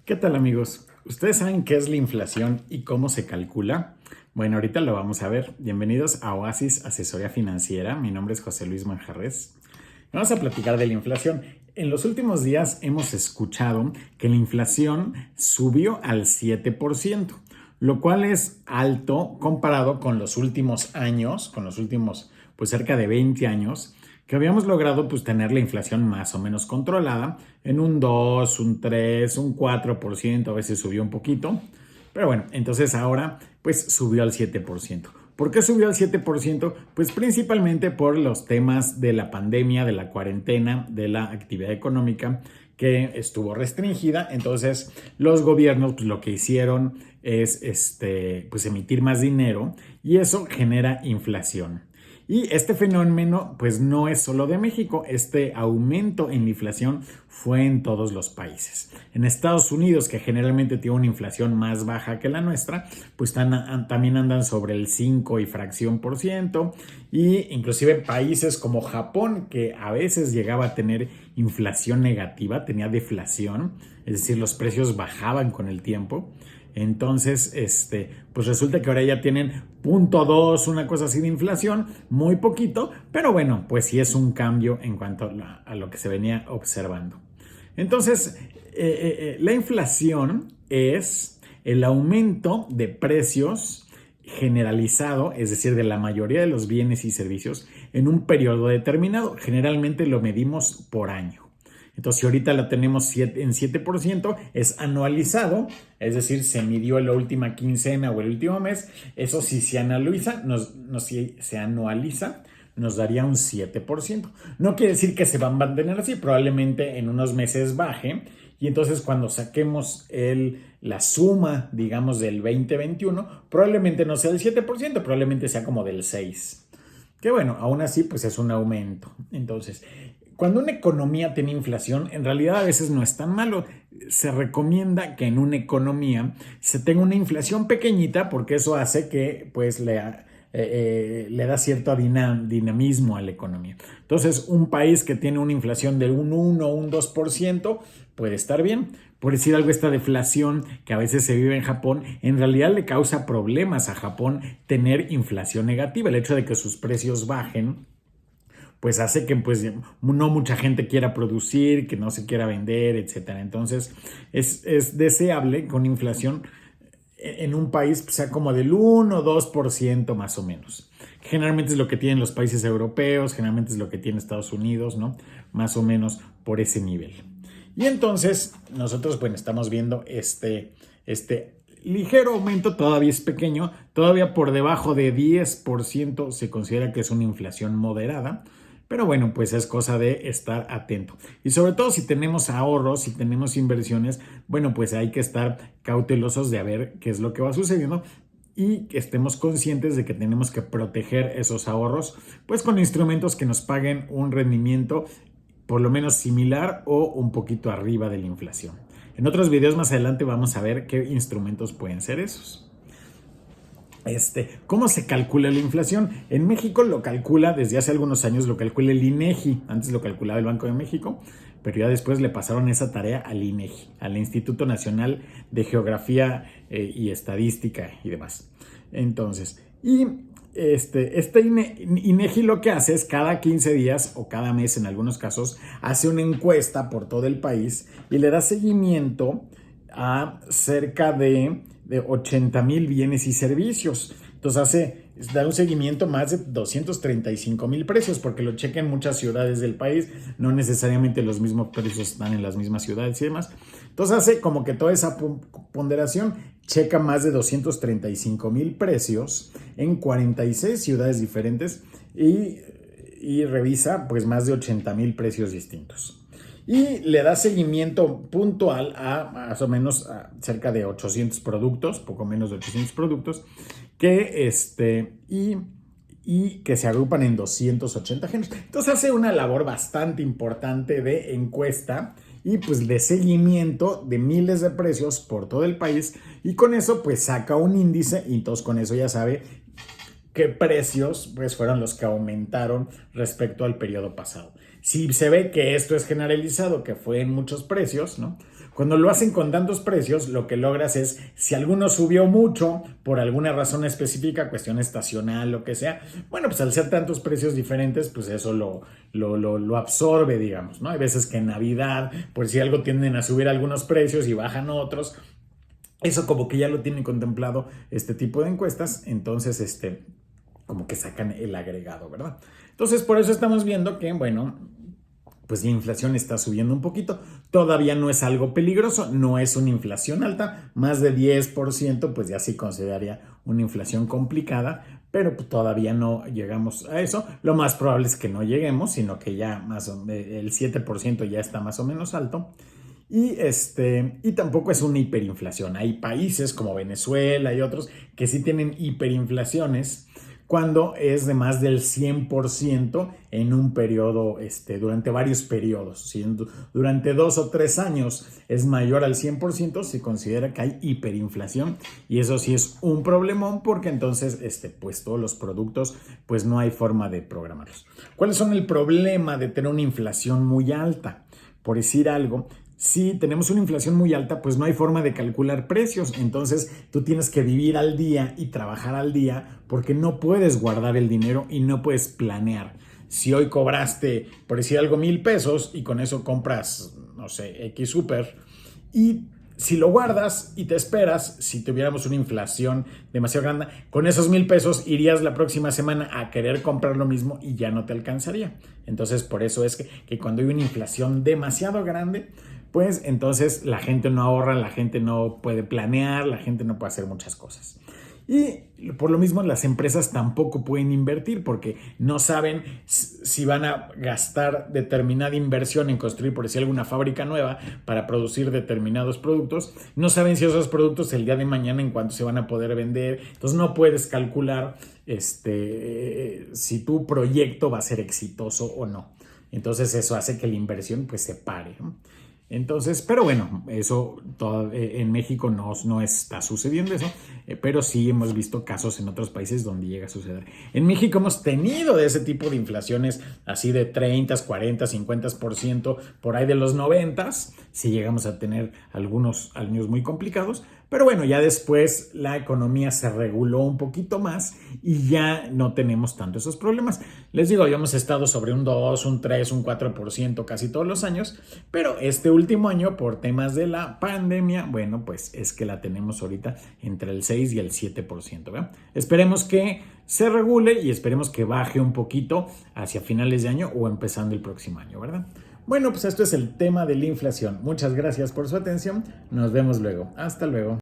¿Qué tal, amigos? ¿Ustedes saben qué es la inflación y cómo se calcula? Bueno, ahorita lo vamos a ver. Bienvenidos a Oasis Asesoría Financiera. Mi nombre es José Luis Manjarres. Vamos a platicar de la inflación. En los últimos días hemos escuchado que la inflación subió al 7%, lo cual es alto comparado con los últimos años, pues cerca de 20 años, que habíamos logrado pues tener la inflación más o menos controlada en un 2, un 3, un 4%, a veces subió un poquito, pero bueno, entonces ahora pues subió al 7%. ¿Por qué subió al 7%? Pues principalmente por los temas de la pandemia, de la cuarentena, de la actividad económica que estuvo restringida. Entonces los gobiernos pues, lo que hicieron es pues emitir más dinero y eso genera inflación. Y este fenómeno pues no es solo de México, este aumento en la inflación fue en todos los países. En Estados Unidos, que generalmente tiene una inflación más baja que la nuestra, pues también andan sobre el 5 y fracción por ciento, y inclusive países como Japón, que a veces llegaba a tener inflación negativa, tenía deflación, es decir, los precios bajaban con el tiempo. Entonces, pues resulta que ahora ya tienen 0.2, una cosa así de inflación, muy poquito, pero bueno, pues sí es un cambio en cuanto a lo que se venía observando. Entonces, la inflación es el aumento de precios generalizado, es decir, de la mayoría de los bienes y servicios en un periodo determinado. Generalmente lo medimos por año. Entonces, si ahorita lo tenemos en 7%, es anualizado, es decir, se midió en la última quincena o el último mes. Eso si se analiza, si se anualiza, nos daría un 7%. No quiere decir que se van a mantener así, probablemente en unos meses baje, y entonces cuando saquemos la suma, digamos, del 2021, probablemente no sea del 7%, probablemente sea como del 6%. Que bueno, aún así, pues es un aumento. Entonces, cuando una economía tiene inflación, en realidad a veces no es tan malo. Se recomienda que en una economía se tenga una inflación pequeñita porque eso hace que pues le da cierto dinamismo a la economía. Entonces, un país que tiene una inflación de un 1 o un 2% puede estar bien. Por decir algo, esta deflación que a veces se vive en Japón, en realidad le causa problemas a Japón tener inflación negativa. El hecho de que sus precios bajen pues hace que pues no mucha gente quiera producir, que no se quiera vender, etcétera. Entonces es deseable que una inflación en un país sea como del 1 o 2% más o menos. Generalmente es lo que tienen los países europeos, generalmente es lo que tiene Estados Unidos, ¿no? Más o menos por ese nivel. Y entonces nosotros, bueno, estamos viendo este ligero aumento, todavía es pequeño, todavía por debajo de 10% se considera que es una inflación moderada. Pero bueno, pues es cosa de estar atento. Y sobre todo si tenemos ahorros, si tenemos inversiones, bueno, pues hay que estar cautelosos de a ver qué es lo que va sucediendo y que estemos conscientes de que tenemos que proteger esos ahorros, pues con instrumentos que nos paguen un rendimiento por lo menos similar o un poquito arriba de la inflación. En otros videos más adelante vamos a ver qué instrumentos pueden ser esos. ¿Cómo se calcula la inflación? En México lo calcula, desde hace algunos años lo calcula el INEGI, antes lo calculaba el Banco de México, pero ya después le pasaron esa tarea al INEGI, al Instituto Nacional de Geografía y Estadística y demás. Entonces, INEGI lo que hace es cada 15 días o cada mes en algunos casos, hace una encuesta por todo el país y le da seguimiento a cerca de 80,000 bienes y servicios. Entonces da un seguimiento más de 235,000 precios porque lo checa en muchas ciudades del país, no necesariamente los mismos precios están en las mismas ciudades y demás. Entonces hace como que toda esa ponderación, checa más de 235,000 precios en 46 ciudades diferentes y revisa pues más de 80,000 precios distintos. Y le da seguimiento puntual a más o menos a cerca de 800 productos, poco menos de 800 productos, que y que se agrupan en 280 géneros. Entonces hace una labor bastante importante de encuesta y pues de seguimiento de miles de precios por todo el país, y con eso pues saca un índice y entonces con eso ya sabe qué precios pues fueron los que aumentaron respecto al periodo pasado. Si se ve que esto es generalizado, que fue en muchos precios, ¿no? Cuando lo hacen con tantos precios, lo que logras es, si alguno subió mucho por alguna razón específica, cuestión estacional, lo que sea, bueno, pues al ser tantos precios diferentes, pues eso lo absorbe, digamos, ¿no? Hay veces que en Navidad, por si algo tienden a subir algunos precios y bajan otros, eso como que ya lo tienen contemplado este tipo de encuestas, entonces como que sacan el agregado, ¿verdad? Entonces por eso estamos viendo que, bueno, pues la inflación está subiendo un poquito. Todavía no es algo peligroso, no es una inflación alta, más de 10%, pues ya sí consideraría una inflación complicada, pero pues todavía no llegamos a eso. Lo más probable es que no lleguemos, sino que ya el 7% ya está más o menos alto. Y tampoco es una hiperinflación. Hay países como Venezuela y otros que sí tienen hiperinflaciones cuando es de más del 100% en un periodo, durante varios periodos. Si durante 2 o 3 años es mayor al 100%, se considera que hay hiperinflación y eso sí es un problemón porque entonces, pues todos los productos, pues no hay forma de programarlos. ¿Cuáles son el problema de tener una inflación muy alta? Por decir algo, si tenemos una inflación muy alta, pues no hay forma de calcular precios. Entonces tú tienes que vivir al día y trabajar al día porque no puedes guardar el dinero y no puedes planear. Si hoy cobraste, por decir algo, 1,000 pesos y con eso compras, no sé, X super, y si lo guardas y te esperas, si tuviéramos una inflación demasiado grande, con esos 1,000 pesos irías la próxima semana a querer comprar lo mismo y ya no te alcanzaría. Entonces, por eso es que cuando hay una inflación demasiado grande, pues entonces la gente no ahorra, la gente no puede planear, la gente no puede hacer muchas cosas. Y por lo mismo las empresas tampoco pueden invertir porque no saben si van a gastar determinada inversión en construir, por decir, alguna fábrica nueva para producir determinados productos. No saben si esos productos el día de mañana en cuánto se van a poder vender. Entonces no puedes calcular si tu proyecto va a ser exitoso o no. Entonces eso hace que la inversión pues se pare, ¿no? Entonces, pero bueno, eso en México no está sucediendo eso, pero sí hemos visto casos en otros países donde llega a suceder. En México hemos tenido de ese tipo de inflaciones así de 30, 40, 50%, por ahí de los 90, sí llegamos a tener algunos años muy complicados, pero bueno, ya después la economía se reguló un poquito más y ya no tenemos tanto esos problemas. Les digo, habíamos estado sobre un 2, un 3, un 4% casi todos los años, pero este último año, por temas de la pandemia, bueno, pues es que la tenemos ahorita entre el 6 y el 7%, ¿verdad? Esperemos que se regule y esperemos que baje un poquito hacia finales de año o empezando el próximo año, ¿verdad? Bueno, pues esto es el tema de la inflación. Muchas gracias por su atención. Nos vemos luego. Hasta luego.